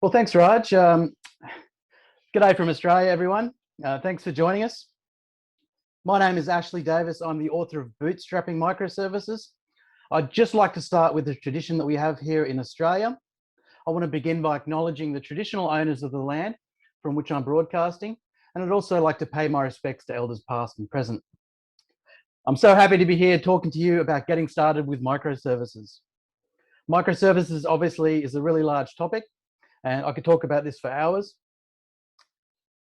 Well, thanks, Raj. G'day from Australia, everyone. Thanks for joining us. My name is Ashley Davis. I'm the author of Bootstrapping Microservices. I'd just like to start with the tradition that we have here in Australia. I want to begin by acknowledging the traditional owners of the land from which I'm broadcasting, and I'd also like to pay my respects to elders past and present. I'm so happy to be here talking to you about getting started with microservices. Microservices obviously is a really large topic, and I could talk about this for hours.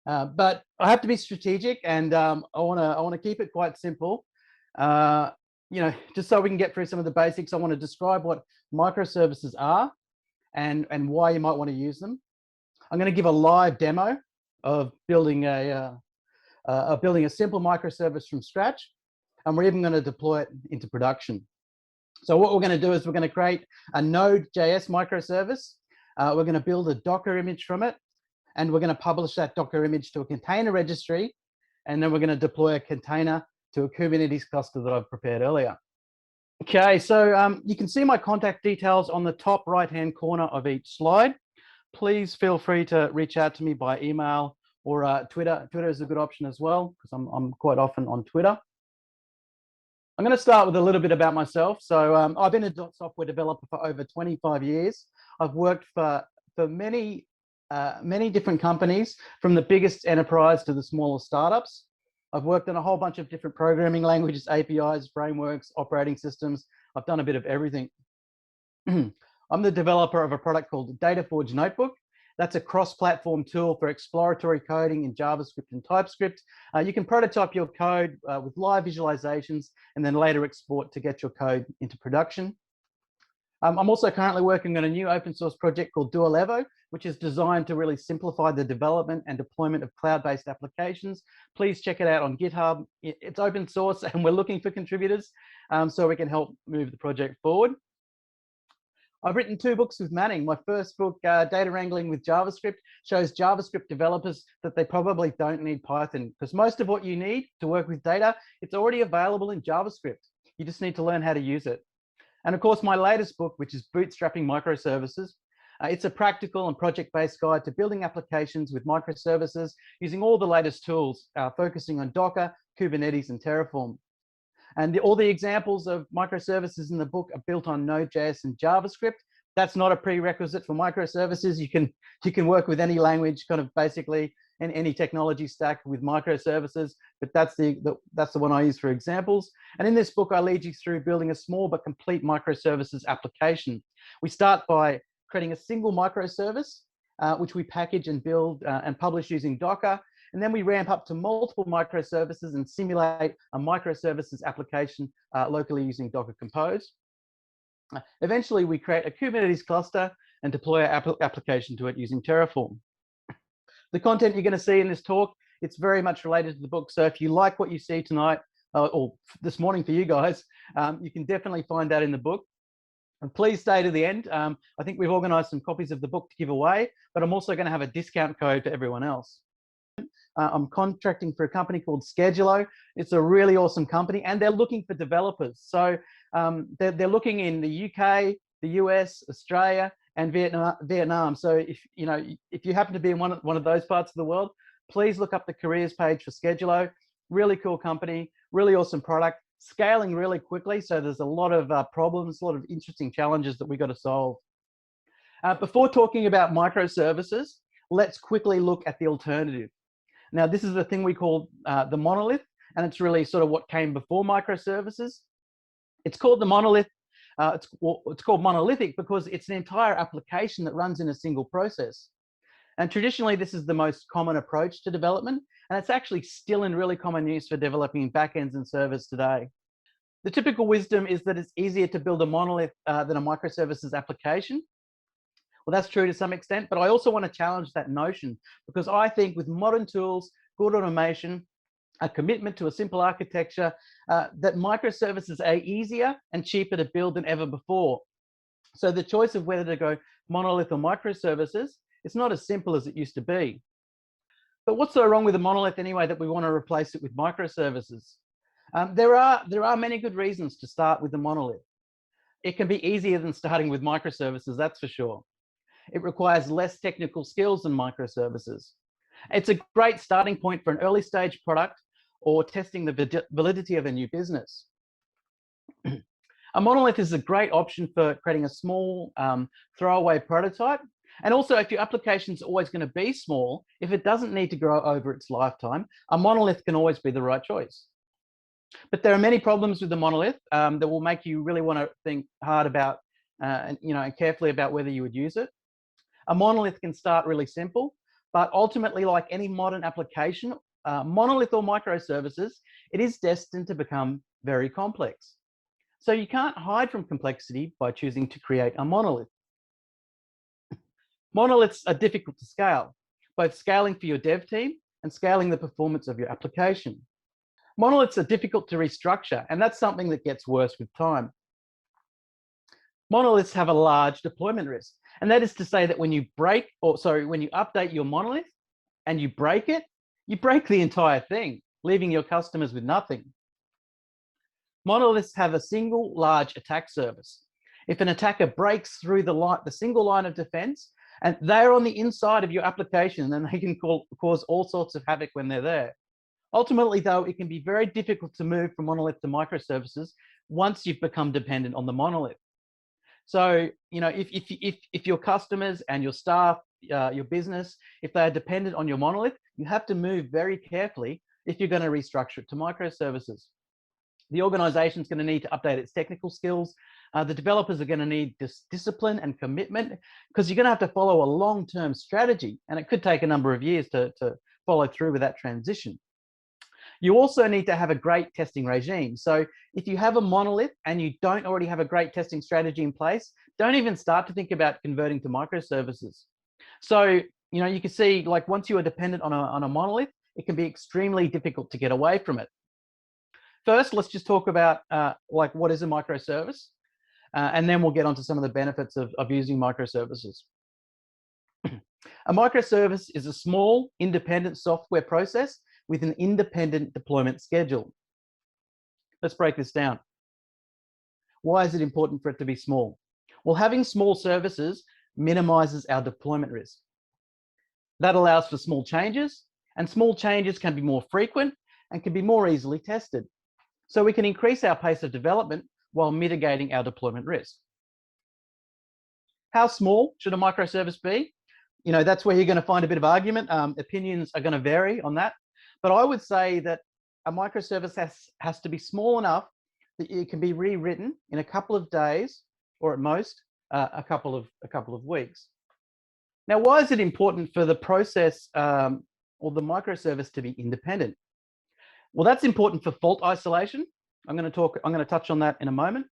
But I have to be strategic, and I want to keep it quite simple. Just so we can get through some of the basics, I want to describe what microservices are and why you might want to use them. I'm going to give a live demo of building a simple microservice from scratch, and we're even going to deploy it into production. So what we're going to do is we're going to create a Node.js microservice. We're going to build a Docker image from it, and we're going to publish that Docker image to a container registry, and then we're going to deploy a container to a Kubernetes cluster that I've prepared earlier. Okay, so you can see my contact details on the top right-hand corner of each slide. Please feel free to reach out to me by email or Twitter. Twitter is a good option as well, because I'm quite often on Twitter. I'm going to start with a little bit about myself. So I've been a software developer for over 25 years. I've worked for many different companies, from the biggest enterprise to the smaller startups. I've worked on a whole bunch of different programming languages, APIs, frameworks, operating systems. I've done a bit of everything. I'm the developer of a product called DataForge Notebook. That's a cross-platform tool for exploratory coding in JavaScript and TypeScript. You can prototype your code with live visualizations and then later export to get your code into production. I'm also currently working on a new open source project called Duolevo, which is designed to really simplify the development and deployment of cloud-based applications. Please check it out on GitHub. It's open source, and we're looking for contributors so we can help move the project forward. I've written 2 books with Manning. My first book, Data Wrangling with JavaScript, shows JavaScript developers that they probably don't need Python, because most of what you need to work with data, it's already available in JavaScript. You just need to learn how to use it. And of course, my latest book, which is Bootstrapping Microservices, it's a practical and project-based guide to building applications with microservices using all the latest tools, focusing on Docker, Kubernetes, and Terraform. And all the examples of microservices in the book are built on Node.js and JavaScript. That's not a prerequisite for microservices. You can work with any language, kind of basically, in any technology stack with microservices, but that's the one I use for examples. And in this book, I lead you through building a small but complete microservices application. We start by creating a single microservice, which we package and build and publish using Docker. And then we ramp up to multiple microservices and simulate a microservices application locally using Docker Compose. Eventually, we create a Kubernetes cluster and deploy our application to it using Terraform. The content you're going to see in this talk, it's very much related to the book. So if you like what you see tonight, or this morning for you guys, you can definitely find that in the book. And please stay to the end. I think we've organized some copies of the book to give away, but I'm also going to have a discount code for everyone else. I'm contracting for a company called Schedulo. It's a really awesome company, and they're looking for developers. So they're looking in the UK, the US, Australia, and Vietnam. So if you happen to be in one of those parts of the world, please look up the careers page for Schedulo. Really cool company, really awesome product, scaling really quickly. So there's a lot of problems, a lot of interesting challenges that we got to solve. Before talking about microservices, let's quickly look at the alternative. Now, this is the thing we call the monolith, and it's really sort of what came before microservices. It's called the monolith. It's called monolithic because it's an entire application that runs in a single process. And traditionally, this is the most common approach to development, and it's actually still in really common use for developing backends and servers today. The typical wisdom is that it's easier to build a monolith than a microservices application. Well, that's true to some extent, but I also want to challenge that notion, because I think with modern tools, good automation, a commitment to a simple architecture, that microservices are easier and cheaper to build than ever before. So the choice of whether to go monolith or microservices, it's not as simple as it used to be. But what's so wrong with a monolith anyway that we want to replace it with microservices? There are many good reasons to start with the monolith. It can be easier than starting with microservices, that's for sure. It requires less technical skills than microservices. It's a great starting point for an early stage product or testing the validity of a new business. A monolith is a great option for creating a small throwaway prototype. And also, if your application is always going to be small, if it doesn't need to grow over its lifetime, a monolith can always be the right choice. But there are many problems with the monolith that will make you really want to think hard about and carefully about whether you would use it. A monolith can start really simple, but ultimately, like any modern application, monolith or microservices, it is destined to become very complex. So you can't hide from complexity by choosing to create a monolith. Monoliths are difficult to scale, both scaling for your dev team and scaling the performance of your application. Monoliths are difficult to restructure, and that's something that gets worse with time. Monoliths have a large deployment risk, and that is to say that when you update your monolith and you break it, you break the entire thing, leaving your customers with nothing. Monoliths have a single large attack surface. If an attacker breaks through the single line of defense, and they're on the inside of your application, then they can cause all sorts of havoc when they're there. Ultimately, though, it can be very difficult to move from monolith to microservices once you've become dependent on the monolith. So, if your customers and your staff, your business, if they are dependent on your monolith, you have to move very carefully if you're going to restructure it to microservices. The organization is going to need to update its technical skills. The developers are going to need discipline and commitment, because you're going to have to follow a long-term strategy, and it could take a number of years to follow through with that transition. You also need to have a great testing regime. So if you have a monolith and you don't already have a great testing strategy in place, don't even start to think about converting to microservices. So, you can see, like, once you are dependent on a monolith, it can be extremely difficult to get away from it. First, let's just talk about what is a microservice, and then we'll get onto some of the benefits of using microservices. A microservice is a small, independent software process with an independent deployment schedule. Let's break this down. Why is it important for it to be small? Well, having small services minimizes our deployment risk. That allows for small changes, and small changes can be more frequent and can be more easily tested. So we can increase our pace of development while mitigating our deployment risk. How small should a microservice be? That's where you're going to find a bit of argument. Opinions are going to vary on that. But I would say that a microservice has to be small enough that it can be rewritten in a couple of days, or at most a couple of weeks. Now, why is it important for the process or the microservice to be independent? Well, that's important for fault isolation. I'm going to touch on that in a moment.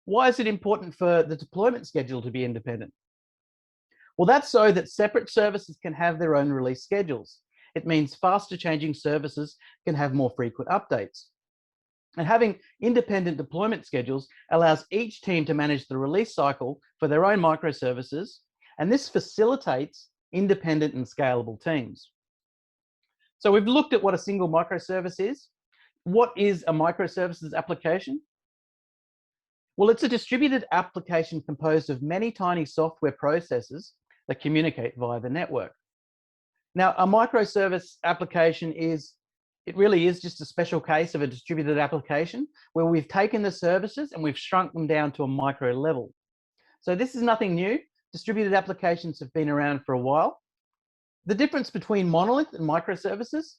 Why is it important for the deployment schedule to be independent? Well, that's so that separate services can have their own release schedules. It means faster changing services can have more frequent updates. And having independent deployment schedules allows each team to manage the release cycle for their own microservices, and this facilitates independent and scalable teams. So we've looked at what a single microservice is. What is a microservices application? Well, it's a distributed application composed of many tiny software processes that communicate via the network. Now, a microservice application really is just a special case of a distributed application where we've taken the services and we've shrunk them down to a micro level. So this is nothing new. Distributed applications have been around for a while. The difference between monolith and microservices,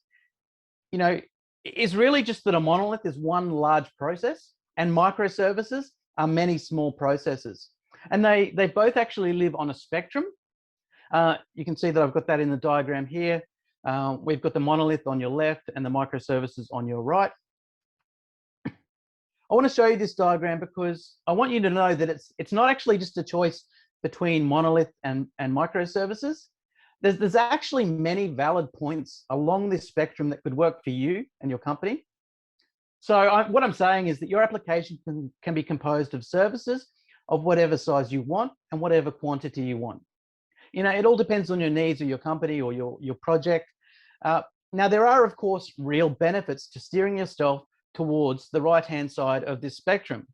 is really just that a monolith is one large process and microservices are many small processes. And they both actually live on a spectrum. You can see that I've got that in the diagram here. We've got the monolith on your left and the microservices on your right. I want to show you this diagram because I want you to know that it's not actually just a choice between monolith and microservices. There's actually many valid points along this spectrum that could work for you and your company. So what I'm saying is that your application can be composed of services of whatever size you want and whatever quantity you want. It all depends on your needs or your company or your project. Now, there are, of course, real benefits to steering yourself towards the right-hand side of this spectrum.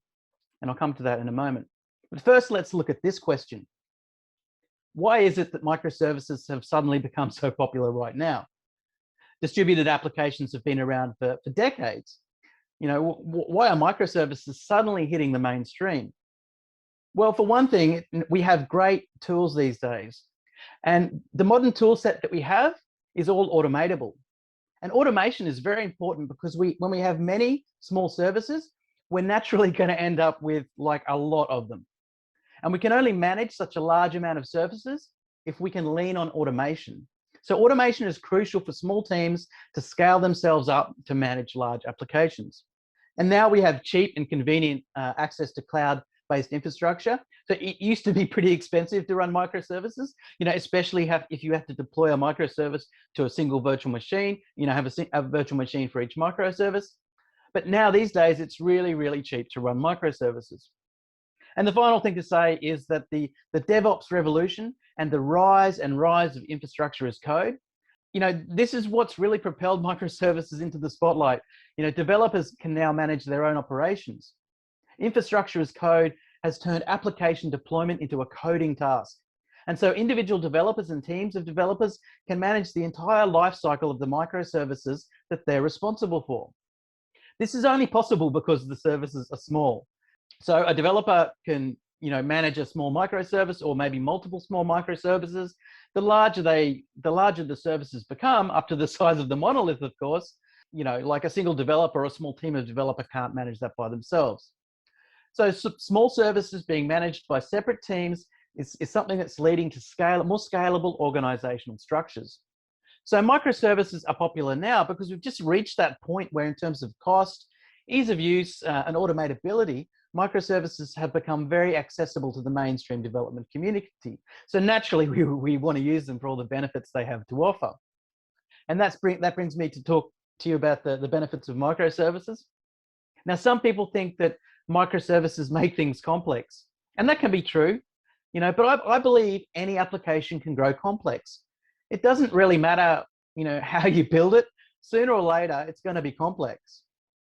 And I'll come to that in a moment. But first, let's look at this question. Why is it that microservices have suddenly become so popular right now? Distributed applications have been around for decades. You know, why are microservices suddenly hitting the mainstream? Well, for one thing, we have great tools these days. And the modern tool set that we have is all automatable. And automation is very important because when we have many small services, we're naturally going to end up with like a lot of them. And we can only manage such a large amount of services if we can lean on automation. So automation is crucial for small teams to scale themselves up to manage large applications. And now we have cheap and convenient access to cloud-based infrastructure. So it used to be pretty expensive to run microservices, you know, especially if you have to deploy a microservice to a single virtual machine, you know, have a virtual machine for each microservice. But now these days, it's really, really cheap to run microservices. And the final thing to say is that the DevOps revolution and the rise of infrastructure as code, you know, this is what's really propelled microservices into the spotlight. You know, developers can now manage their own operations. Infrastructure as code has turned application deployment into a coding task. And so individual developers and teams of developers can manage the entire life cycle of the microservices that they're responsible for. This is only possible because the services are small. So a developer can, you know, manage a small microservice or maybe multiple small microservices. The larger the services become, up to the size of the monolith, of course, you know, like a single developer or a small team of developers can't manage that by themselves. So small services being managed by separate teams is something that's leading to more scalable organizational structures. So microservices are popular now because we've just reached that point where, in terms of cost, ease of use, and automatability, microservices have become very accessible to the mainstream development community. So naturally, we want to use them for all the benefits they have to offer. And that brings me to talk to you about the benefits of microservices. Now, some people think that microservices make things complex, and that can be true, you know, but I believe any application can grow complex. It doesn't really matter, you know, how you build it. Sooner or later, it's going to be complex.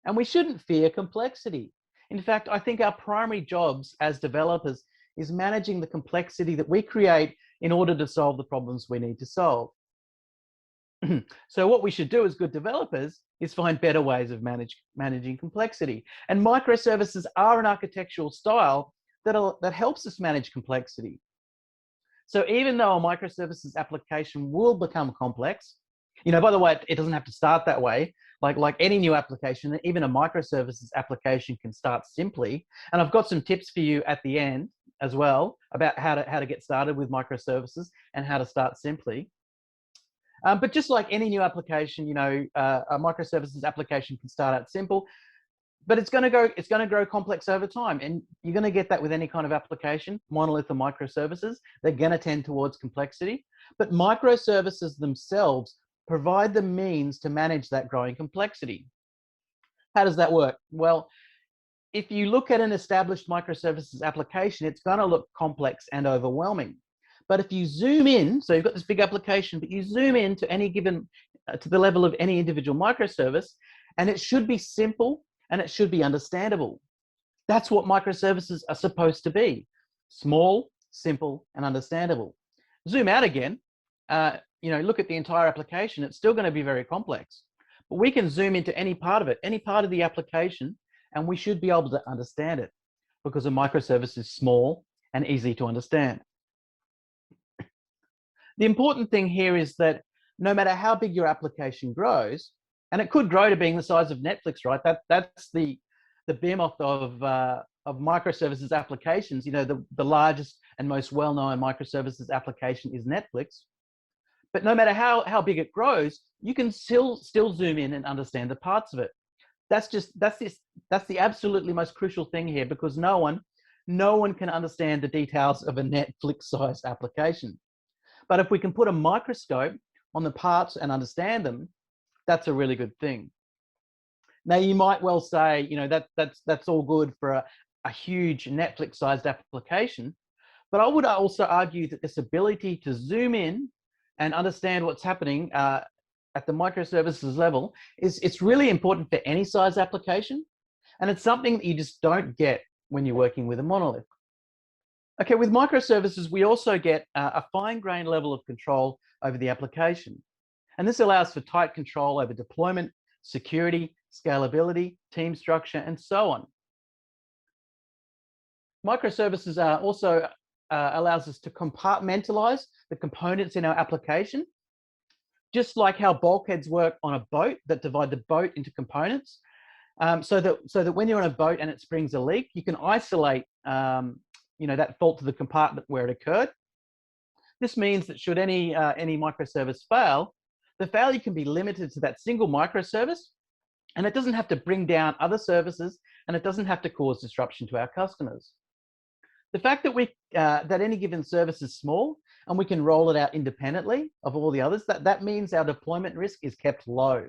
And we shouldn't fear complexity. In fact, I think our primary jobs as developers is managing the complexity that we create in order to solve the problems we need to solve. So what we should do as good developers is find better ways of managing complexity. And microservices are an architectural style that helps us manage complexity. So even though a microservices application will become complex, you know, by the way, it doesn't have to start that way. Like any new application, even a microservices application can start simply. And I've got some tips for you at the end as well about how to get started with microservices and how to start simply. But just like any new application, you know, a microservices application can start out simple, but it's going to grow complex over time. And you're going to get that with any kind of application, monolith or microservices. They're going to tend towards complexity. But microservices themselves provide the means to manage that growing complexity. How does that work? Well, if you look at an established microservices application, it's going to look complex and overwhelming. But if you zoom in, so you've got this big application, but you zoom in to any given, to the level of any individual microservice, and it should be simple and it should be understandable. That's what microservices are supposed to be: small, simple, and understandable. Zoom out again, you know, look at the entire application. It's still going to be very complex, but we can zoom into any part of it, any part of the application, and we should be able to understand it because a microservice is small and easy to understand. The important thing here is that no matter how big your application grows, and it could grow to being the size of Netflix, right? That's the behemoth of microservices applications. You know, the largest and most well-known microservices application is Netflix. But no matter how big it grows, you can still zoom in and understand the parts of it. That's the absolutely most crucial thing here, because no one can understand the details of a Netflix-sized application. But if we can put a microscope on the parts and understand them, that's a really good thing. Now, you might well say, you know, that's all good for a huge Netflix-sized application, but I would also argue that this ability to zoom in and understand what's happening at the microservices level it's really important for any size application, and it's something that you just don't get when you're working with a monolith. Okay, with microservices, we also get a fine-grained level of control over the application. And this allows for tight control over deployment, security, scalability, team structure, and so on. Microservices also allows us to compartmentalize the components in our application, just like how bulkheads work on a boat that divide the boat into components. So that when you're on a boat and it springs a leak, you can isolate that fault to the compartment where it occurred. This means that should any microservice fail, the failure can be limited to that single microservice, and it doesn't have to bring down other services, and it doesn't have to cause disruption to our customers. The fact that any given service is small and we can roll it out independently of all the others, that means our deployment risk is kept low.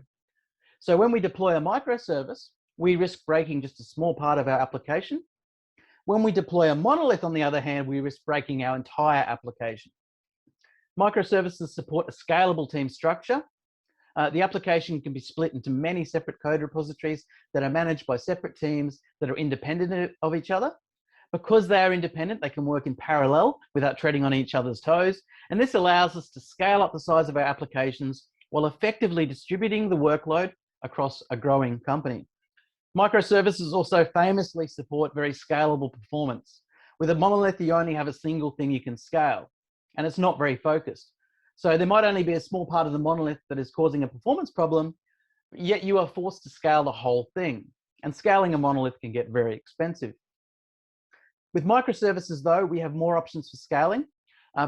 So when we deploy a microservice, we risk breaking just a small part of our application. When we deploy a monolith, on the other hand, we risk breaking our entire application. Microservices support a scalable team structure. The application can be split into many separate code repositories that are managed by separate teams that are independent of each other. Because they are independent, they can work in parallel without treading on each other's toes. And this allows us to scale up the size of our applications while effectively distributing the workload across a growing company. Microservices also famously support very scalable performance. With a monolith, you only have a single thing you can scale, and it's not very focused. So there might only be a small part of the monolith that is causing a performance problem, yet you are forced to scale the whole thing. And scaling a monolith can get very expensive. With microservices, though, we have more options for scaling.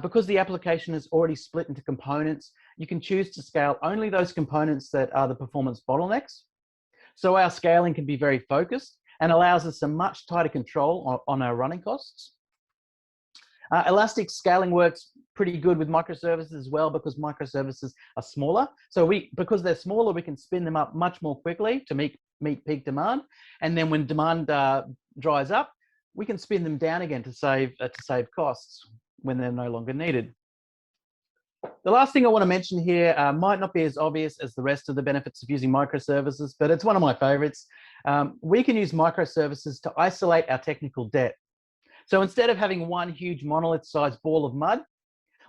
Because the application is already split into components, you can choose to scale only those components that are the performance bottlenecks. So our scaling can be very focused and allows us a much tighter control on our running costs. Elastic scaling works pretty good with microservices as well, because microservices are smaller. So because they're smaller, we can spin them up much more quickly to meet peak demand. And then when demand dries up, we can spin them down again to save costs when they're no longer needed. The last thing I want to mention here might not be as obvious as the rest of the benefits of using microservices, but it's one of my favorites. We can use microservices to isolate our technical debt. So instead of having one huge monolith-sized ball of mud,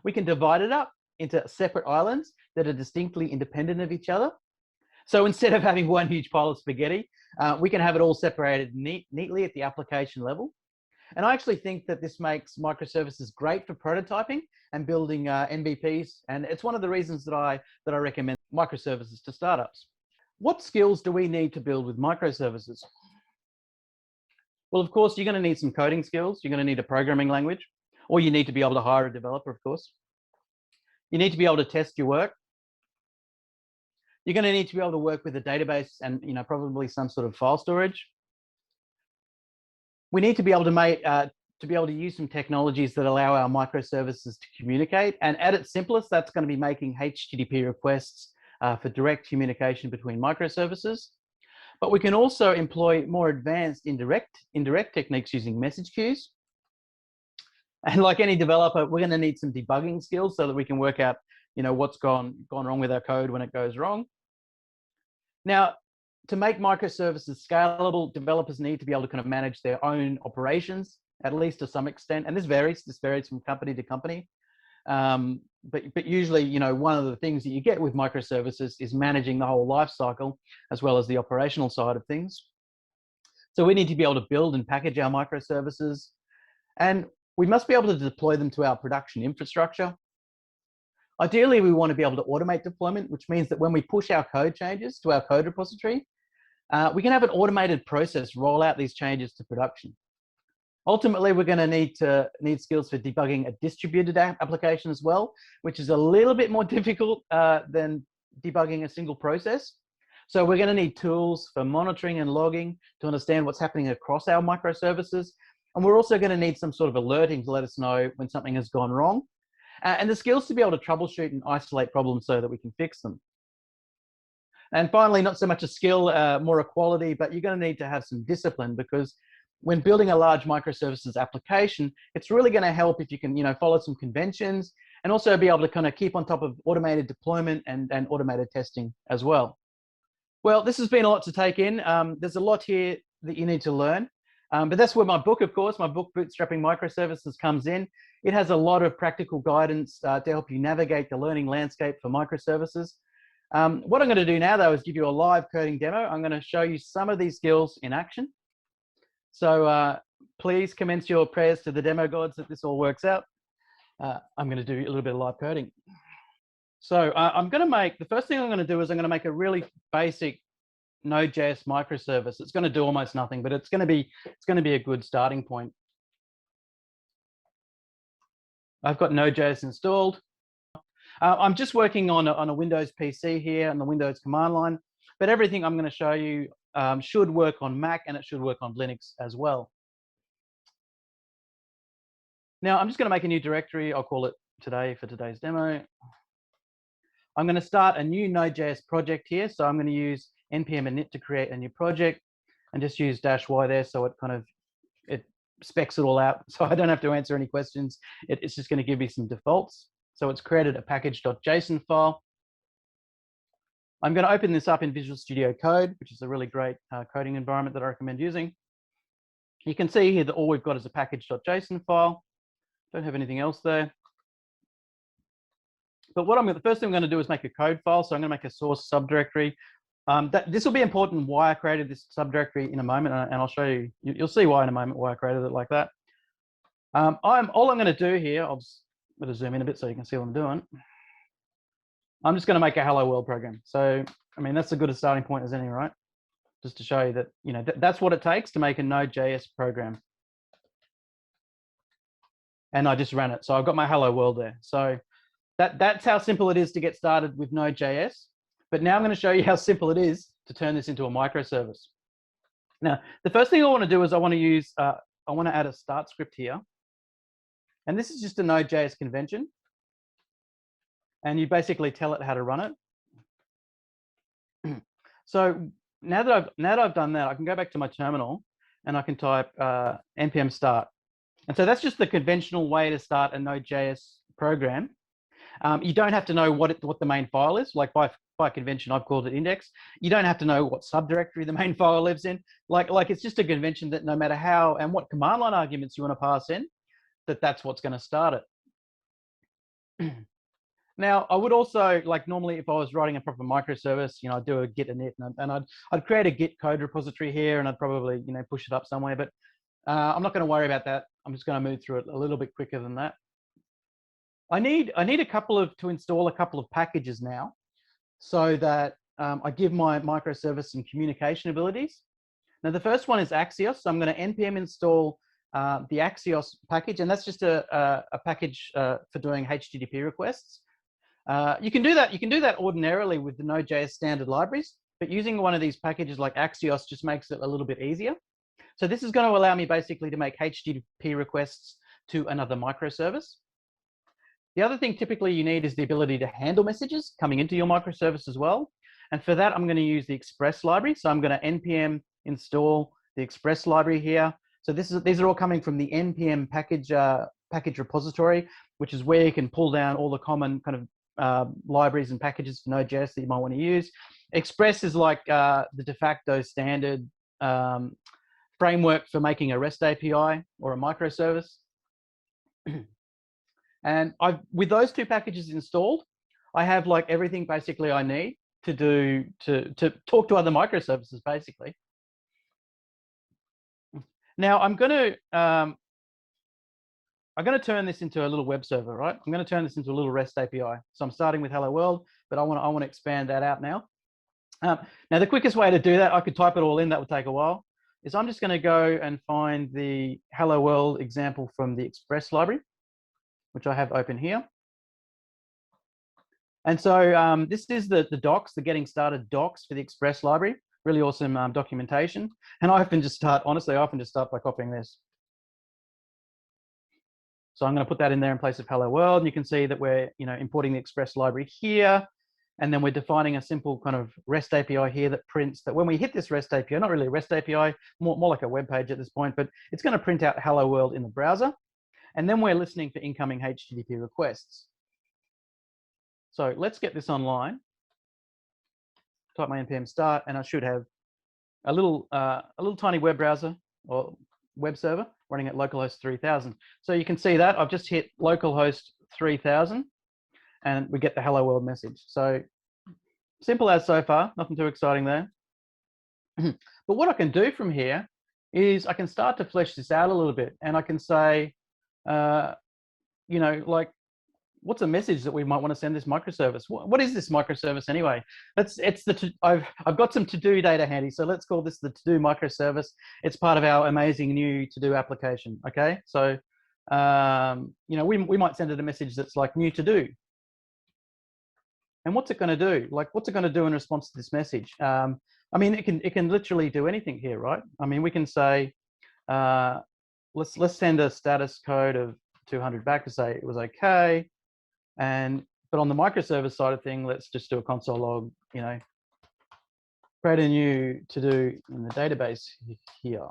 we can divide it up into separate islands that are distinctly independent of each other. So instead of having one huge pile of spaghetti, we can have it all separated neatly at the application level. And I actually think that this makes microservices great for prototyping and building MVPs. And it's one of the reasons that I recommend microservices to startups. What skills do we need to build with microservices? Well, of course, you're going to need some coding skills. You're going to need a programming language, or you need to be able to hire a developer, of course. You need to be able to test your work. You're going to need to be able to work with a database and probably some sort of file storage. We need to be able to use some technologies that allow our microservices to communicate. And at its simplest, that's going to be making HTTP requests for direct communication between microservices. But we can also employ more advanced indirect techniques using message queues. And like any developer, we're going to need some debugging skills so that we can work out, what's gone wrong with our code when it goes wrong. Now, to make microservices scalable, developers need to be able to kind of manage their own operations, at least to some extent. And this varies from company to company. But usually, one of the things that you get with microservices is managing the whole life cycle, as well as the operational side of things. So we need to be able to build and package our microservices, and we must be able to deploy them to our production infrastructure. Ideally, we want to be able to automate deployment, which means that when we push our code changes to our code repository, we can have an automated process roll out these changes to production. Ultimately, we're going to need skills for debugging a distributed application as well, which is a little bit more difficult than debugging a single process. So we're going to need tools for monitoring and logging to understand what's happening across our microservices. And we're also going to need some sort of alerting to let us know when something has gone wrong. And the skills to be able to troubleshoot and isolate problems so that we can fix them. And finally, not so much a skill, more a quality, but you're going to need to have some discipline, because when building a large microservices application, it's really going to help if you can, follow some conventions and also be able to kind of keep on top of automated deployment and automated testing as well. Well, this has been a lot to take in. There's a lot here that you need to learn. But that's where my book, of course, my book, Bootstrapping Microservices, comes in. It has a lot of practical guidance to help you navigate the learning landscape for microservices. What I'm going to do now, though, is give you a live coding demo. I'm going to show you some of these skills in action. So please commence your prayers to the demo gods that this all works out. I'm going to do a little bit of live coding. So I'm going to make, the first thing I'm going to do is I'm going to make a really basic Node.js microservice. It's going to do almost nothing, but it's going to be a good starting point. I've got Node.js installed. I'm just working on a Windows PC here on the Windows command line, but everything I'm going to show you should work on Mac, and it should work on Linux as well. Now I'm just going to make a new directory. I'll call it today for today's demo. I'm going to start a new Node.js project here. So I'm going to use npm init to create a new project, and just use -y there, so it specs it all out, so I don't have to answer any questions. It's just going to give me some defaults. So it's created a package.json file. I'm going to open this up in Visual Studio Code, which is a really great coding environment that I recommend using. You can see here that all we've got is a package.json file. Don't have anything else there. But the first thing I'm going to do is make a code file. So I'm going to make a source subdirectory. This will be important why I created this subdirectory in a moment, and I'll show you. You'll see why in a moment why I created it like that. All I'm going to do here, I'm going to zoom in a bit so you can see what I'm doing. I'm just going to make a hello world program. So, I mean, that's as good a starting point as any, right? Just to show you that, you know, that's what it takes to make a Node.js program. And I just ran it. So I've got my hello world there. So that's how simple it is to get started with Node.js. But now I'm going to show you how simple it is to turn this into a microservice. Now, the first thing I want to do is I want to add a start script here. And this is just a Node.js convention. And you basically tell it how to run it. So now that I've done that, I can go back to my terminal and I can type npm start. And so that's just the conventional way to start a Node.js program. You don't have to know what the main file is. Like by convention, I've called it index. You don't have to know what subdirectory the main file lives in. Like it's just a convention that no matter how and what command line arguments you want to pass in, that's what's going to start it. Now, I would also, like normally if I was writing a proper microservice, you know, I'd do a git init, and I'd create a git code repository here, and I'd probably, you know, push it up somewhere. But I'm not going to worry about that. I'm just going to move through it a little bit quicker than that. I need to install a couple of packages now, so that I give my microservice some communication abilities. Now, the first one is Axios. So I'm going to npm install the Axios package, and that's just a package for doing HTTP requests. You can do that ordinarily with the Node.js standard libraries, but using one of these packages like Axios just makes it a little bit easier. So this is going to allow me basically to make HTTP requests to another microservice. The other thing typically you need is the ability to handle messages coming into your microservice as well. And for that, I'm going to use the Express library. So I'm going to npm install the Express library here. So these are all coming from the npm package repository, which is where you can pull down all the common kind of libraries and packages for Node.js that you might want to use. Express is like the de facto standard framework for making a REST API or a microservice. And with those two packages installed, I have like everything basically I need to talk to other microservices basically. Now I'm going to turn this into a little web server, right? I'm going to turn this into a little REST API. So I'm starting with hello world, but I want to expand that out now. Now the quickest way to do that, I could type it all in, that would take a while, is I'm just going to go and find the hello world example from the Express library, which I have open here. And so this is the docs, the getting started docs for the Express library. Really awesome documentation. And I often just start by copying this. So I'm going to put that in there in place of hello world. And you can see that we're, you know, importing the Express library here. And then we're defining a simple kind of REST API here that prints that when we hit this REST API, not really a REST API, more like a web page at this point, but it's going to print out hello world in the browser. And then we're listening for incoming HTTP requests. So let's get this online. Type my npm start, and I should have a little tiny web browser, or web server running at localhost 3000. So you can see that I've just hit localhost 3000 and we get the hello world message. So simple as so far, nothing too exciting there. But what I can do from here is I can start to flesh this out a little bit, and I can say, you know, like, what's a message that we might want to send this microservice? What is this microservice anyway? I've got some to-do data handy, so let's call this the to-do microservice. It's part of our amazing new to-do application. Okay, so you know, we might send it a message that's like new to-do. And what's it going to do? Like, what's it going to do in response to this message? I mean, it can literally do anything here, right? I mean, we can say, let's send a status code of 200 back to say it was okay. But on the microservice side of thing, let's just do a console log, you know, create a new to do in the database here.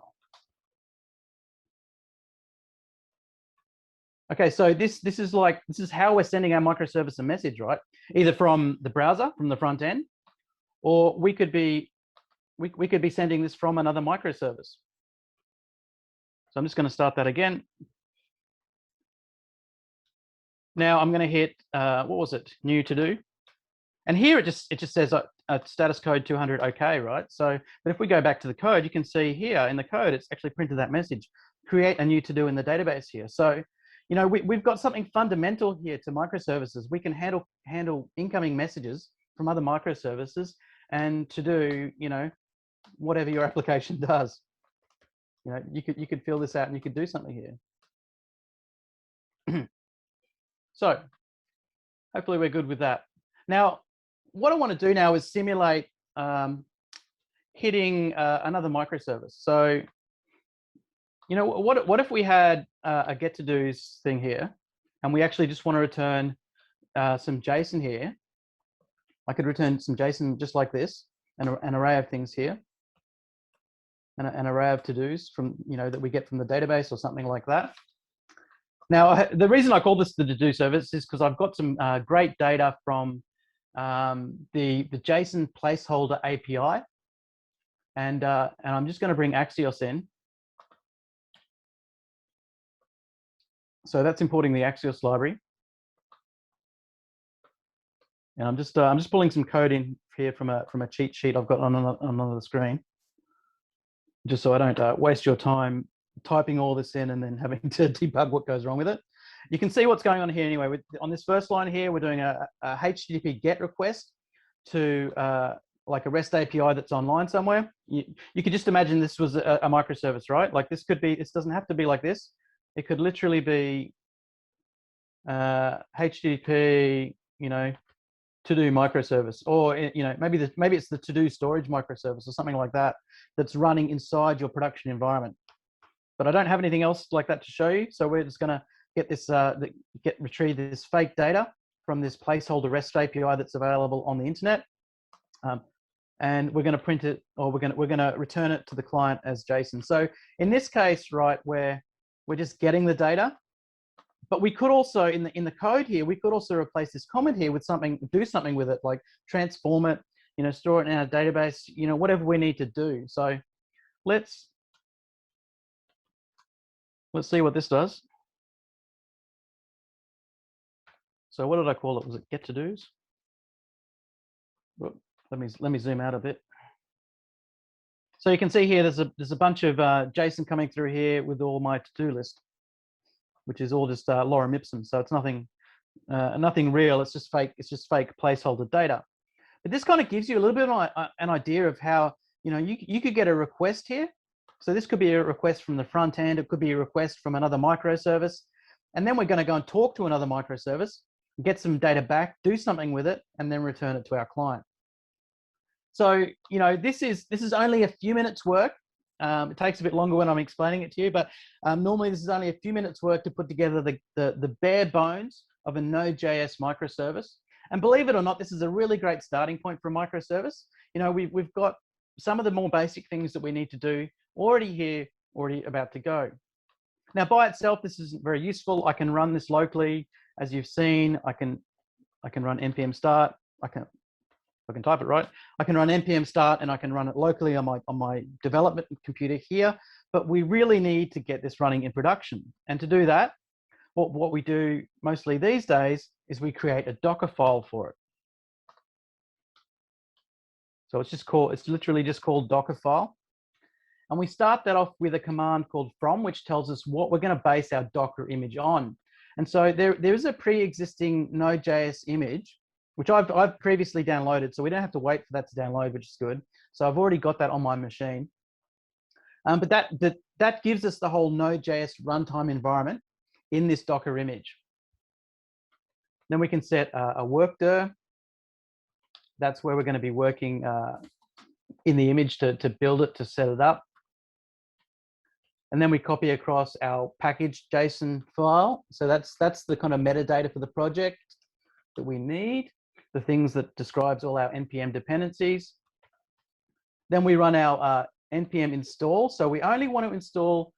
Okay, so this is how we're sending our microservice a message, right? Either from the browser, from the front end, or we could be sending this from another microservice. So I'm just going to start that again. Now I'm going to hit what was it? New to do, and here it just says a status code 200 okay, right? So, but if we go back to the code, you can see here in the code it's actually printed that message. Create a new to do in the database here. So, you know, we've got something fundamental here to microservices. We can handle incoming messages from other microservices and to do, you know, whatever your application does. You know, you could fill this out and you could do something here. So hopefully we're good with that. Now, what I want to do now is simulate hitting another microservice. So, you know, what if we had a get to do's thing here, and we actually just want to return some JSON here. I could return some JSON just like this, an array of things here, and an array of to-dos from, you know, that we get from the database or something like that. Now, the reason I call this the to-do service is because I've got some great data from the JSON placeholder API, and I'm just going to bring Axios in. So that's importing the Axios library, and I'm just pulling some code in here from a cheat sheet I've got on another screen, just so I don't waste your time typing all this in and then having to debug what goes wrong with it. You can see what's going on here anyway. On this first line here, we're doing a HTTP GET request to like a REST API that's online somewhere. You could just imagine this was a microservice, right? Like this could be, this doesn't have to be like this. It could literally be HTTP, you know, to-do microservice, or, you know, maybe it's the to-do storage microservice or something like that that's running inside your production environment. But I don't have anything else like that to show you, so we're just going to get this retrieve this fake data from this placeholder REST API that's available on the internet, and we're going to print it, or we're going to return it to the client as JSON. So in this case, right, where we're just getting the data, but we could also in the code here, we could also replace this comment here with something, do something with it, like transform it, you know, store it in our database, you know, whatever we need to do. So let's see what this does. So what did I call it? Was it get to do's? Well, let me zoom out a bit. So you can see here there's a bunch of JSON coming through here with all my to-do list, which is all just lorem ipsum. So it's nothing real. It's just fake. It's just fake placeholder data. But this kind of gives you a little bit of an idea of how, you know, you could get a request here. So this could be a request from the front end. It could be a request from another microservice. And then we're going to go and talk to another microservice, get some data back, do something with it, and then return it to our client. So, you know, this is only a few minutes work. It takes a bit longer when I'm explaining it to you, but normally this is only a few minutes work to put together the bare bones of a Node.js microservice. And believe it or not, this is a really great starting point for a microservice. You know, we've got some of the more basic things that we need to do already here, already about to go. Now, by itself, this isn't very useful. I can run this locally, as you've seen. I can run npm start. I can type it right. I can run npm start, and I can run it locally on my development computer here. but we really need to get this running in production. And to do that, what we do mostly these days is we create a Docker file for it. So it's literally just called Docker file. And we start that off with a command called from, which tells us what we're going to base our Docker image on. And so there is a pre-existing Node.js image, which I've previously downloaded, so we don't have to wait for that to download, which is good. So I've already got that on my machine. But that gives us the whole Node.js runtime environment in this Docker image. Then we can set a work dir. That's where we're going to be working in the image to build it, to set it up. And then we copy across our package JSON file. So that's the kind of metadata for the project that we need, the things that describes all our NPM dependencies. Then we run our NPM install. So we only want to install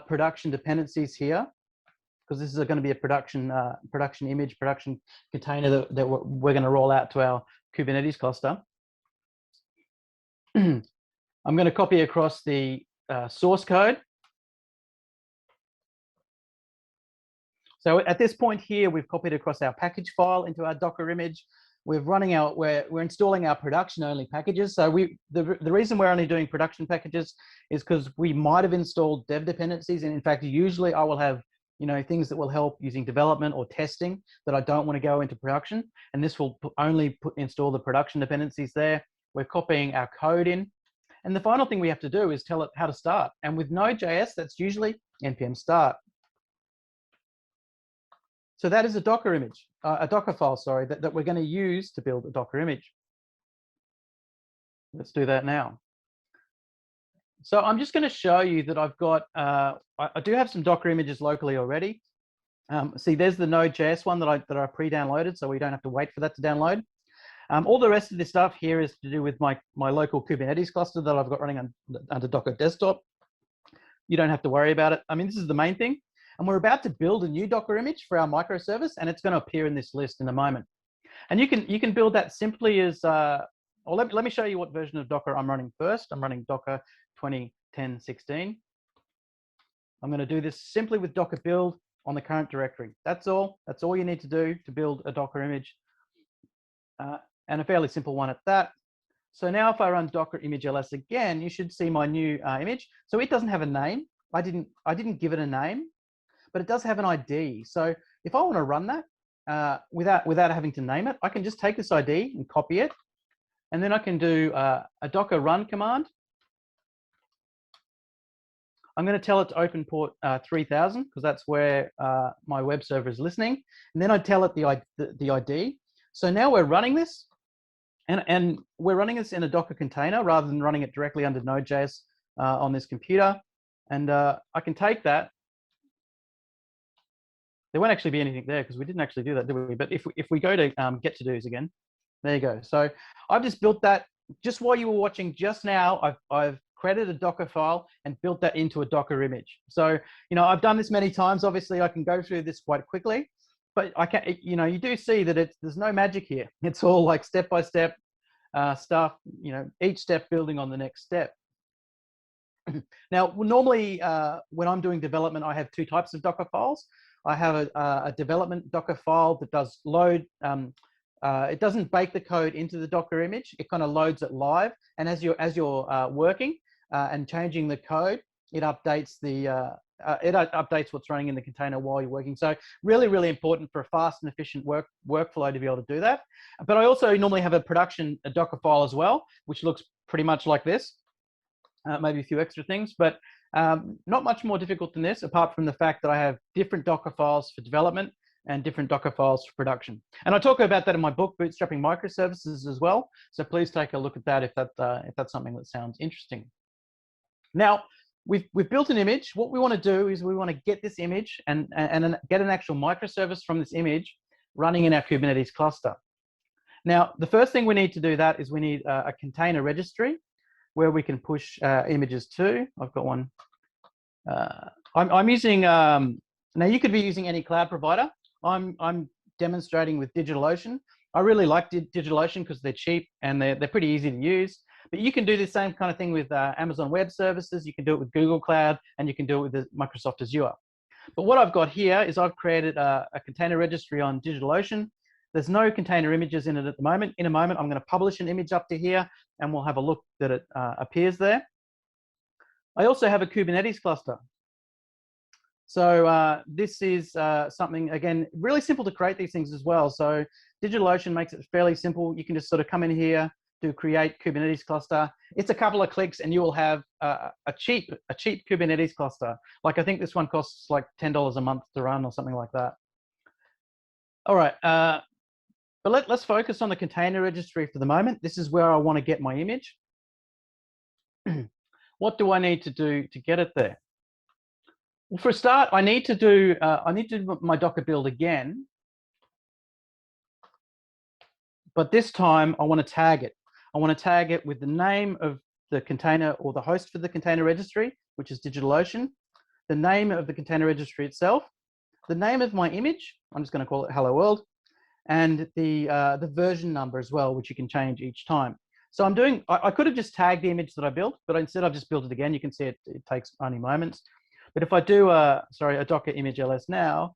production dependencies here, because this is going to be a production image, production container that we're going to roll out to our Kubernetes cluster. I'm going to copy across the source code. So at this point here, we've copied across our package file into our Docker image. We're installing our production-only packages. So the reason we're only doing production packages is because we might have installed dev dependencies, and in fact, usually I will have things that will help using development or testing that I don't want to go into production, and this will only install the production dependencies there. We're copying our code in, and the final thing we have to do is tell it how to start. And with Node.js, that's usually npm start. So that is a Docker image, a Docker file, sorry, that we're going to use to build a Docker image. Let's do that now. So I'm just going to show you that I've got, I do have some Docker images locally already. See, there's the Node.js one that I pre-downloaded, so we don't have to wait for that to download. All the rest of this stuff here is to do with my local Kubernetes cluster that I've got running under Docker Desktop. You don't have to worry about it. I mean, this is the main thing. And we're about to build a new Docker image for our microservice, and it's going to appear in this list in a moment. And you can build that simply as, let me show you what version of Docker I'm running first. I'm running Docker 2010-16. I'm going to do this simply with Docker build on the current directory. That's all. That's all you need to do to build a Docker image, and a fairly simple one at that. So now if I run Docker image ls again, you should see my new image. So it doesn't have a name. I didn't give it a name, but it does have an ID. So if I want to run that without having to name it, I can just take this ID and copy it, and then I can do a Docker run command. I'm going to tell it to open port 3000 because that's where my web server is listening, and then I tell it the ID. So now we're running this, and we're running this in a Docker container rather than running it directly under Node.js on this computer. And I can take that. There won't actually be anything there because we didn't actually do that, did we? But if we go to get to dos again, there you go. So I've just built that just while you were watching just now. I've created a Docker file and built that into a Docker image. So I've done this many times. Obviously, I can go through this quite quickly, but I can. You do see that there's no magic here. It's all like step by step stuff. Each step building on the next step. Now, normally when I'm doing development, I have two types of Docker files. I have a development Docker file that does load. It doesn't bake the code into the Docker image. It kind of loads it live, and as you're working and changing the code, it updates what's running in the container while you're working. So really, really important for a fast and efficient workflow to be able to do that. But I also normally have a Docker file as well, which looks pretty much like this. Maybe a few extra things, but not much more difficult than this, apart from the fact that I have different Docker files for development and different Docker files for production. And I talk about that in my book, Bootstrapping Microservices, as well. So please take a look at that if that's something that sounds interesting. Now, we've built an image. What we want to do is we want to get this image and get an actual microservice from this image running in our Kubernetes cluster. Now, the first thing we need to do that is we need a container registry where we can push images to. I've got one. I'm using, now you could be using any cloud provider. I'm demonstrating with DigitalOcean. I really like DigitalOcean because they're cheap and they're pretty easy to use. But you can do the same kind of thing with Amazon Web Services. You can do it with Google Cloud, and you can do it with the Microsoft Azure. But what I've got here is I've created a container registry on DigitalOcean. There's no container images in it at the moment. In a moment, I'm going to publish an image up to here, and we'll have a look that it appears there. I also have a Kubernetes cluster. So this is something, again, really simple to create these things as well. So DigitalOcean makes it fairly simple. You can just sort of come in here, do create Kubernetes cluster. It's a couple of clicks and you will have a cheap Kubernetes cluster. Like I think this one costs like $10 a month to run or something like that. All right, but let's focus on the container registry for the moment. This is where I want to get my image. What do I need to do to get it there? Well, for a start, I need to do my Docker build again, but this time I want to tag it. I want to tag it with the name of the container or the host for the container registry, which is DigitalOcean, the name of the container registry itself, the name of my image, I'm just going to call it Hello World, and the version number as well, which you can change each time. So I could have just tagged the image that I built, but instead I've just built it again. You can see it takes only moments. But if I do a Docker image ls now,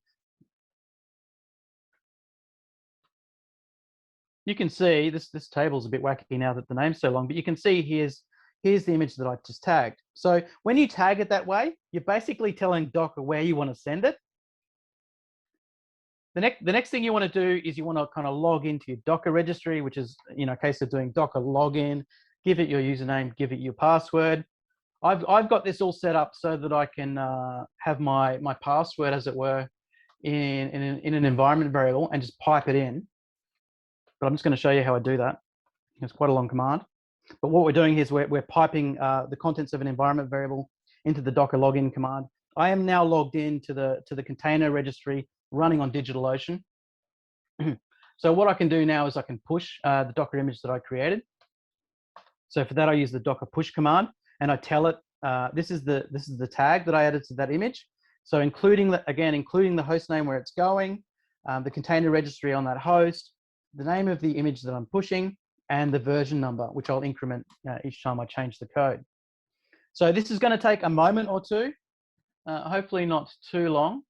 you can see this table's a bit wacky now that the name's so long, but you can see here's the image that I just tagged. So when you tag it that way, you're basically telling Docker where you want to send it. The next thing you want to do is you want to kind of log into your Docker registry, which is, a case of doing Docker login, give it your username, give it your password. I've got this all set up so that I can have my password, as it were, in an environment variable and just pipe it in. But I'm just going to show you how I do that. It's quite a long command. But what we're doing here is we're piping the contents of an environment variable into the Docker login command. I am now logged in to the container registry running on DigitalOcean. So what I can do now is I can push the Docker image that I created. So for that, I use the Docker push command, and I tell it this is the tag that I added to that image. So including the host name where it's going, the container registry on that host, the name of the image that I'm pushing, and the version number, which I'll increment each time I change the code. So this is going to take a moment or two, hopefully not too long.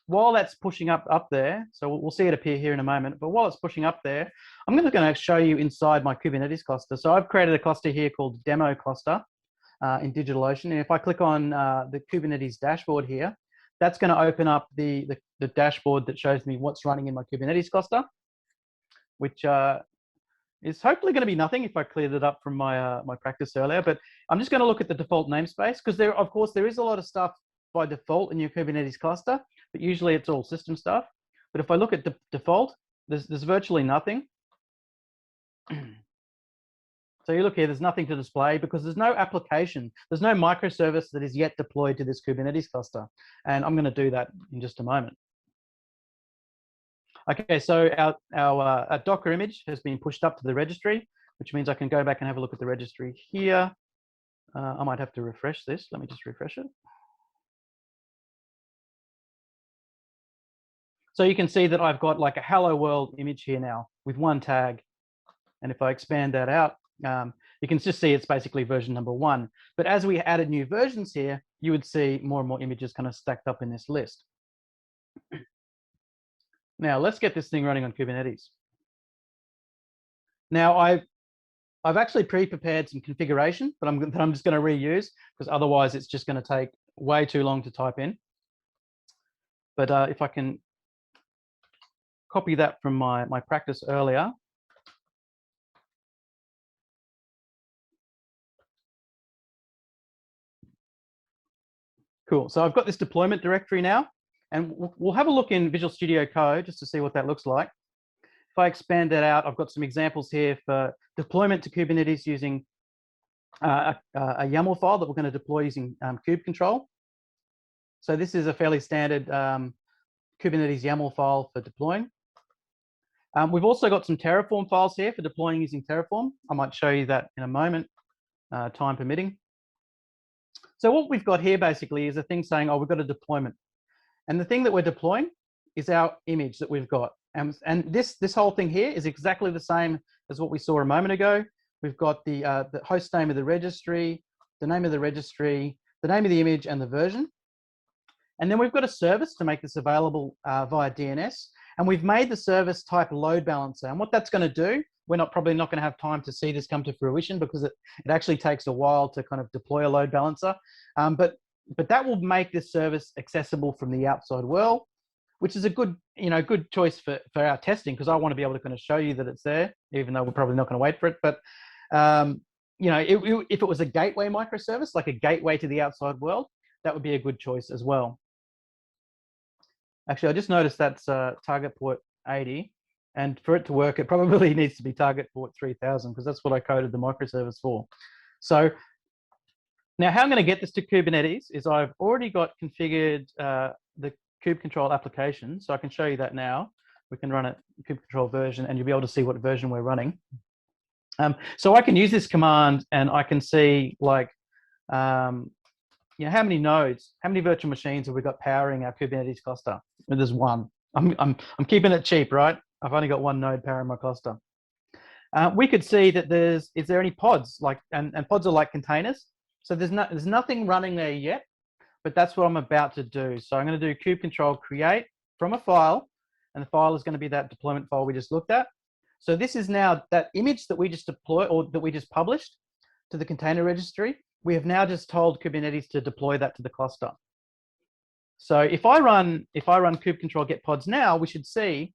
While that's pushing up there, so we'll see it appear here in a moment, but while it's pushing up there, I'm going to show you inside my Kubernetes cluster. So I've created a cluster here called Demo Cluster in DigitalOcean. And if I click on the Kubernetes dashboard here, that's going to open up the dashboard that shows me what's running in my Kubernetes cluster, which is hopefully going to be nothing if I cleared it up from my practice earlier. But I'm just going to look at the default namespace, because of course there is a lot of stuff by default in your Kubernetes cluster, but usually it's all system stuff. But if I look at the default, there's virtually nothing. So you look here, there's nothing to display because there's no application, there's no microservice that is yet deployed to this Kubernetes cluster. And I'm going to do that in just a moment. Okay, so our Docker image has been pushed up to the registry, which means I can go back and have a look at the registry here. I might have to refresh this. Let me just refresh it. So you can see that I've got like a Hello World image here now with one tag. And if I expand that out, you can just see it's basically version number 1. But as we added new versions here, you would see more and more images kind of stacked up in this list. Now let's get this thing running on Kubernetes. Now I've actually pre-prepared some configuration that I'm just going to reuse, because otherwise it's just going to take way too long to type in. But if I can copy that from my practice earlier. Cool. So I've got this deployment directory now, and we'll have a look in Visual Studio Code just to see what that looks like. If I expand that out, I've got some examples here for deployment to Kubernetes using a YAML file that we're going to deploy using kubectl. So this is a fairly standard Kubernetes YAML file for deploying. We've also got some Terraform files here for deploying using Terraform. I might show you that in a moment, time permitting. So what we've got here basically is a thing saying, oh, we've got a deployment. And the thing that we're deploying is our image that we've got. And this whole thing here is exactly the same as what we saw a moment ago. we've got the host name of the registry, the name of the registry, the name of the image, and the version. And then we've got a service to make this available via DNS. And we've made the service type load balancer. And what that's going to do, we're probably not going to have time to see this come to fruition because it actually takes a while to kind of deploy a load balancer. But that will make this service accessible from the outside world, which is a good, good choice for our testing, because I want to be able to kind of show you that it's there, even though we're probably not going to wait for it. But if it was a gateway microservice, like a gateway to the outside world, that would be a good choice as well. Actually, I just noticed that's target port 80, and for it to work, it probably needs to be target port 3000, because that's what I coded the microservice for. So now how I'm going to get this to Kubernetes is I've already got configured the kubectl application, so I can show you that now. We can run it kubectl version, and you'll be able to see what version we're running. So I can use this command, and I can see like how many nodes, how many virtual machines have we got powering our Kubernetes cluster? And there's one. I'm keeping it cheap, right? I've only got one node powering my cluster. We could see that is there any pods, like, and pods are like containers. So there's nothing running there yet, but that's what I'm about to do. So I'm going to do kubectl create from a file, and the file is going to be that deployment file we just looked at. So this is now that image that we just deployed, or that we just published to the container registry. We have now just told Kubernetes to deploy that to the cluster. So if I run kubectl get pods now, we should see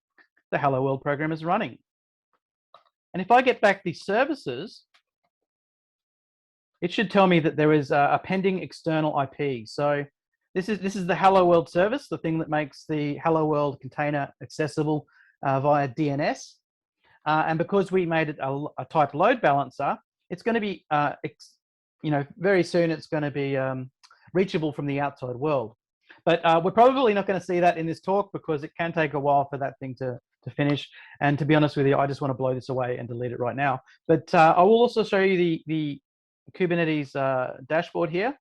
the Hello World program is running. And if I get back these services, it should tell me that there is a pending external IP. So this is the Hello World service, the thing that makes the Hello World container accessible via DNS. And because we made it a type load balancer, it's going to be very soon it's going to be reachable from the outside world. But we're probably not going to see that in this talk, because it can take a while for that thing to finish. And to be honest with you, I just want to blow this away and delete it right now. But I will also show you the Kubernetes dashboard here.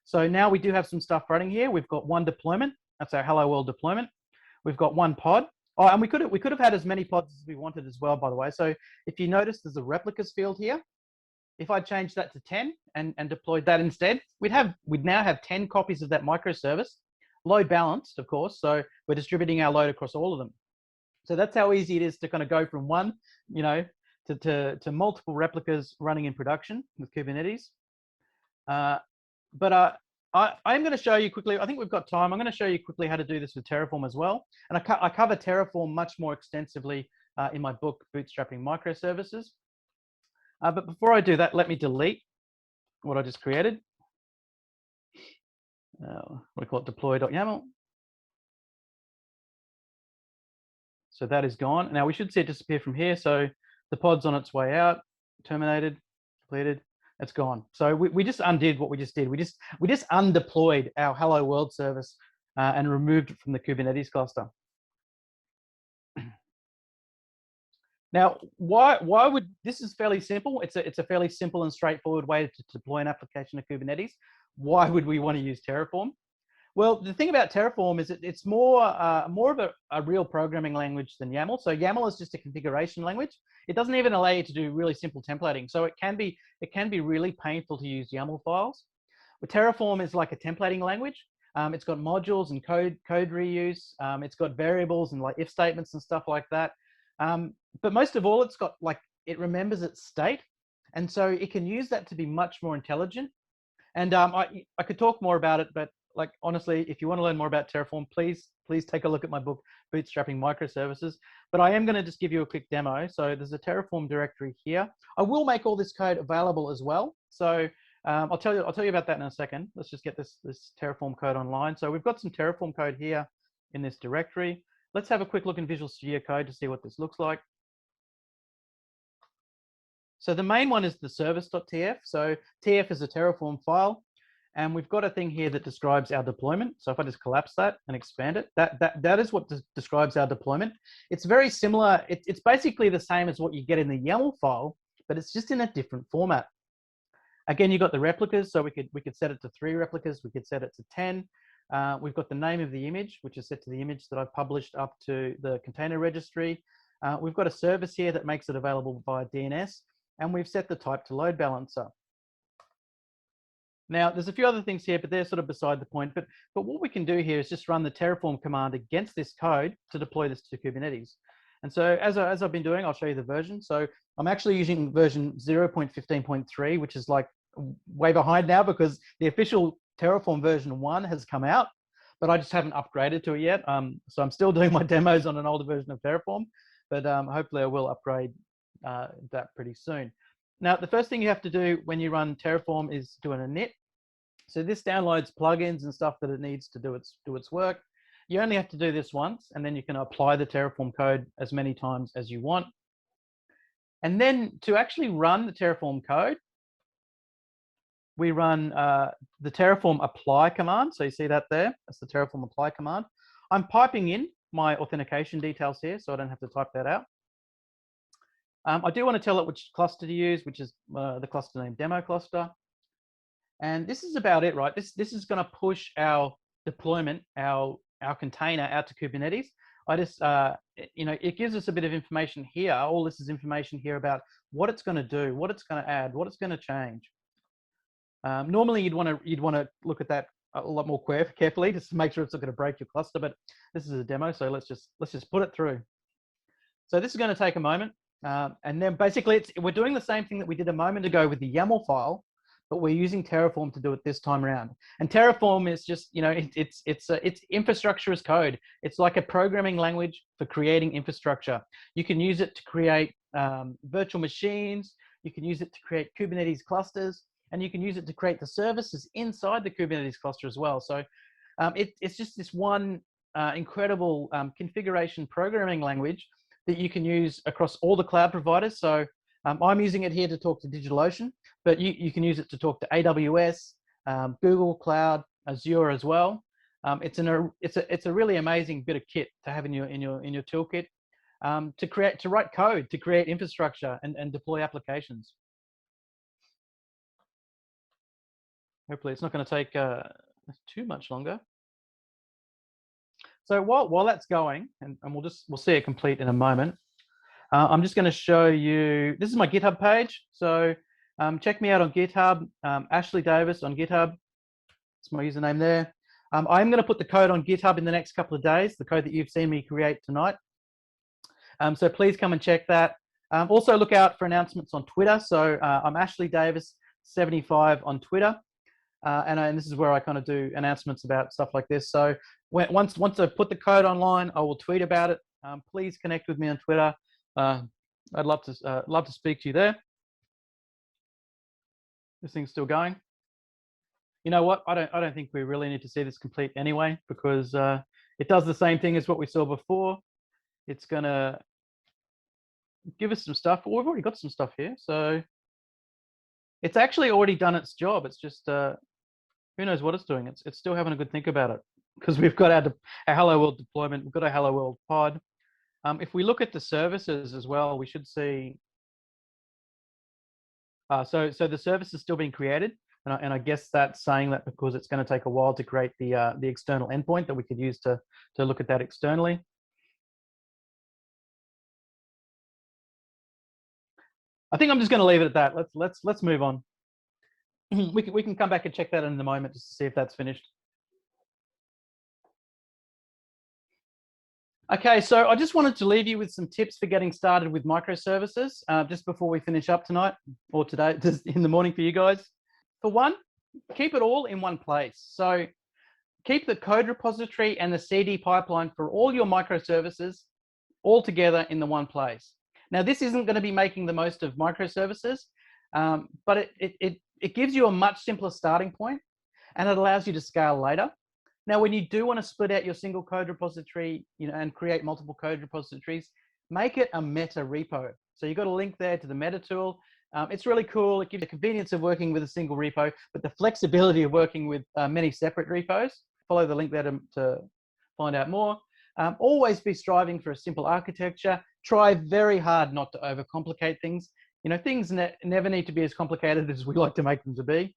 So now we do have some stuff running here. We've got one deployment. That's our Hello World deployment. We've got one pod. Oh, and we could have had as many pods as we wanted as well, by the way. So if you notice, there's a replicas field here. If I change that to 10 and deployed that instead, we'd now have 10 copies of that microservice, load balanced, of course. So we're distributing our load across all of them. So that's how easy it is to kind of go from one, to multiple replicas running in production with Kubernetes. But I'm going to show you quickly. I think we've got time. I'm going to show you quickly how to do this with Terraform as well. And I cover Terraform much more extensively in my book, Bootstrapping Microservices. But before I do that, let me delete what I just created. We call it deploy.yaml. So that is gone. Now we should see it disappear from here. So the pod's on its way out, terminated, completed, it's gone. So we just undid what we just did. We just undeployed our Hello World service and removed it from the Kubernetes cluster. Now, why would this is fairly simple? It's a fairly simple and straightforward way to deploy an application to Kubernetes. Why would we want to use Terraform? Well, the thing about Terraform is it's more of a real programming language than YAML. So YAML is just a configuration language. It doesn't even allow you to do really simple templating. So it can be really painful to use YAML files. But Terraform is like a templating language. It's got modules and code reuse. It's got variables and like if statements and stuff like that. But most of all, it remembers its state, and so it can use that to be much more intelligent. And I could talk more about it, but like honestly, if you want to learn more about Terraform, please take a look at my book, Bootstrapping Microservices. But I am going to just give you a quick demo. So there's a Terraform directory here. I will make all this code available as well. So I'll tell you about that in a second. Let's just get this Terraform code online. So we've got some Terraform code here in this directory. Let's have a quick look in Visual Studio Code to see what this looks like. So the main one is the service.tf. So tf is a Terraform file. And we've got a thing here that describes our deployment. So if I just collapse that and expand it, that is what describes our deployment. It's very similar. It's basically the same as what you get in the YAML file, but it's just in a different format. Again, you've got the replicas. So we could set it to 3 replicas. We could set it to 10. We've got the name of the image, which is set to the image that I've published up to the container registry. We've got a service here that makes it available via DNS. and we've set the type to load balancer. Now, there's a few other things here, but they're sort of beside the point. But what we can do here is just run the Terraform command against this code to deploy this to Kubernetes. And so as I've been doing, I'll show you the version. So I'm actually using version 0.15.3, which is like way behind now because the official Terraform version 1 has come out, but I just haven't upgraded to it yet. So I'm still doing my demos on an older version of Terraform, but hopefully I will upgrade that pretty soon. Now, the first thing you have to do when you run Terraform is do an init. So this downloads plugins and stuff that it needs to do its work. You only have to do this once, and then you can apply the Terraform code as many times as you want. And then to actually run the Terraform code, we run the Terraform apply command. So you see that there? That's the Terraform apply command. I'm piping in my authentication details here, so I don't have to type that out. I do want to tell it which cluster to use, which is the cluster name demo cluster. And this is about it, right? This is going to push our deployment, our container out to Kubernetes. I just, it gives us a bit of information here. All this is information here about what it's going to do, what it's going to add, what it's going to change. Normally, you'd want to look at that a lot more carefully just to make sure it's not going to break your cluster. But this is a demo, so let's just put it through. So this is going to take a moment. And then basically we're doing the same thing that we did a moment ago with the YAML file, but we're using Terraform to do it this time around. And Terraform is just, it's infrastructure as code. It's like a programming language for creating infrastructure. You can use it to create virtual machines. You can use it to create Kubernetes clusters, and you can use it to create the services inside the Kubernetes cluster as well. So it's just this one incredible configuration programming language that you can use across all the cloud providers. So I'm using it here to talk to DigitalOcean, but you can use it to talk to AWS, Google Cloud, Azure as well. It's a really amazing bit of kit to have in your toolkit to write code, to create infrastructure and deploy applications. Hopefully, it's not going to take too much longer. So while that's going, and we'll see it complete in a moment. I'm just going to show you. This is my GitHub page. So check me out on GitHub. Ashley Davis on GitHub. That's my username there. I'm going to put the code on GitHub in the next couple of days. The code that you've seen me create tonight. So please come and check that. Also look out for announcements on Twitter. So I'm Ashley Davis 75 on Twitter. And this is where I kind of do announcements about stuff like this. So once I put the code online, I will tweet about it. Please connect with me on Twitter. I'd love to speak to you there. This thing's still going. You know what? I don't think we really need to see this complete anyway, because it does the same thing as what we saw before. It's gonna give us some stuff. Well, we've already got some stuff here, so it's actually already done its job. It's just who knows what it's doing. It's still having a good think about it, because we've got our Hello World deployment. We've got a Hello World pod. If we look at the services as well, we should see. So the service is still being created, and I guess that's saying that because it's going to take a while to create the external endpoint that we could use to look at that externally. I think I'm just going to leave it at that. Let's move on. We can come back and check that in a moment just to see if that's finished. Okay, so I just wanted to leave you with some tips for getting started with microservices just before we finish up tonight, or today, just in the morning for you guys. For one, keep it all in one place. So keep the code repository and the CD pipeline for all your microservices all together in the one place. Now, this isn't going to be making the most of microservices, but it gives you a much simpler starting point, and it allows you to scale later. Now, when you do want to split out your single code repository, and create multiple code repositories, make it a meta repo. So you've got a link there to the meta tool. It's really cool. It gives you the convenience of working with a single repo, but the flexibility of working with many separate repos. Follow the link there to find out more. Always be striving for a simple architecture. Try very hard not to overcomplicate things. Things never need to be as complicated as we like to make them to be.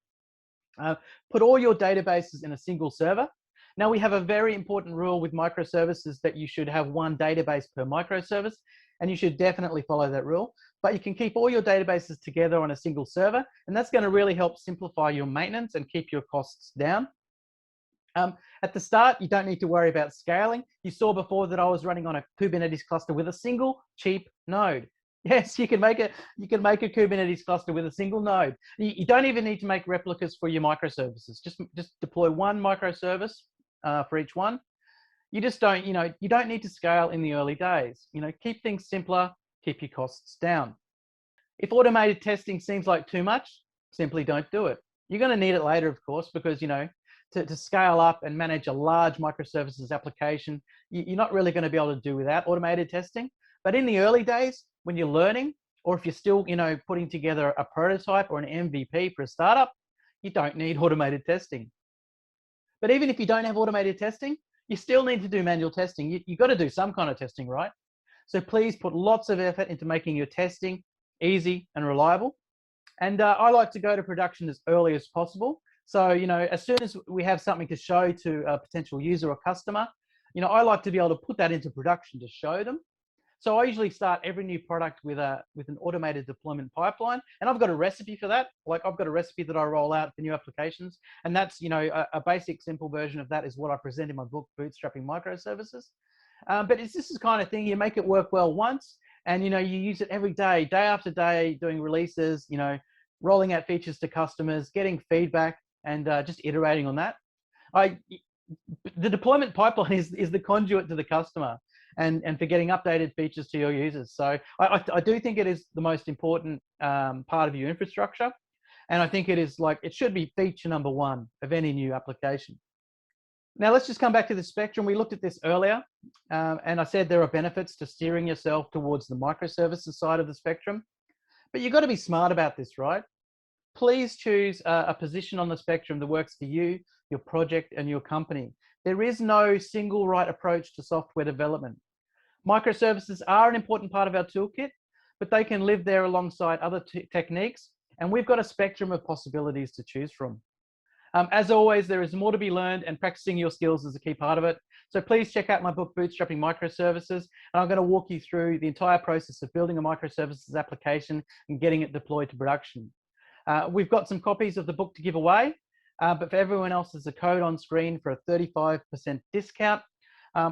Put all your databases in a single server. Now, we have a very important rule with microservices that you should have one database per microservice, and you should definitely follow that rule. but you can keep all your databases together on a single server, and that's going to really help simplify your maintenance and keep your costs down. At the start, you don't need to worry about scaling. You saw before that I was running on a Kubernetes cluster with a single cheap node. Yes, you can make a Kubernetes cluster with a single node. You don't even need to make replicas for your microservices. Just deploy one microservice for each one. You just don't, you don't need to scale in the early days. Keep things simpler, keep your costs down. If automated testing seems like too much, simply don't do it. You're going to need it later, of course, because, to scale up and manage a large microservices application, you're not really going to be able to do without automated testing. But in the early days, when you're learning, or if you're still, putting together a prototype or an MVP for a startup, you don't need automated testing. But even if you don't have automated testing, you still need to do manual testing. You've got to do some kind of testing, right? So please put lots of effort into making your testing easy and reliable. And I like to go to production as early as possible. So, as soon as we have something to show to a potential user or customer, I like to be able to put that into production to show them. So I usually start every new product with an automated deployment pipeline, and I've got a recipe for that. Like, I've got a recipe that I roll out for new applications, and that's a basic, simple version of that is what I present in my book, Bootstrapping Microservices. But it's this kind of thing. You make it work well once, and you use it every day, day after day, doing releases, rolling out features to customers, getting feedback, and just iterating on that. The deployment pipeline is the conduit to the customer and for getting updated features to your users. So I do think it is the most important part of your infrastructure. And I think it should be feature number one of any new application. Now let's just come back to the spectrum. We looked at this earlier, and I said there are benefits to steering yourself towards the microservices side of the spectrum, but you've got to be smart about this, right? Please choose a position on the spectrum that works for you, your project, and your company. There is no single right approach to software development. Microservices are an important part of our toolkit, but they can live there alongside other techniques, and we've got a spectrum of possibilities to choose from. As always, there is more to be learned, and practicing your skills is a key part of it. So please check out my book, Bootstrapping Microservices, and I'm going to walk you through the entire process of building a microservices application and getting it deployed to production. We've got some copies of the book to give away, but for everyone else, there's a code on screen for a 35% discount.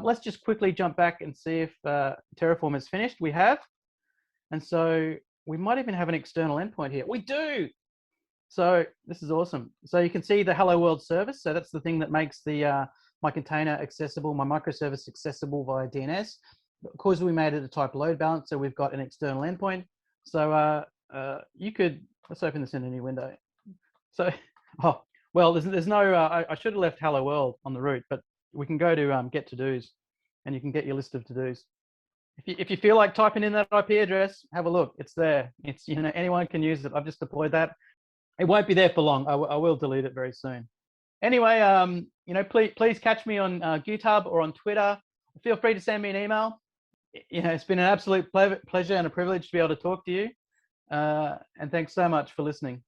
Let's just quickly jump back and see if Terraform is finished. We have. And so we might even have an external endpoint here. We do. So this is awesome. So you can see the Hello World service. So that's the thing that makes my container accessible, my microservice accessible via DNS. Of course, we made it a type load balance, so we've got an external endpoint. So you could, let's open this in a new window. So, well, there's no, I should have left Hello World on the root, but we can go to get to-dos, and you can get your list of to-dos. If you feel like typing in that IP address, have a look. It's there. It's, anyone can use it. I've just deployed that. It won't be there for long. I will delete it very soon. Anyway, please catch me on GitHub or on Twitter. Feel free to send me an email. It's been an absolute pleasure and a privilege to be able to talk to you. And thanks so much for listening.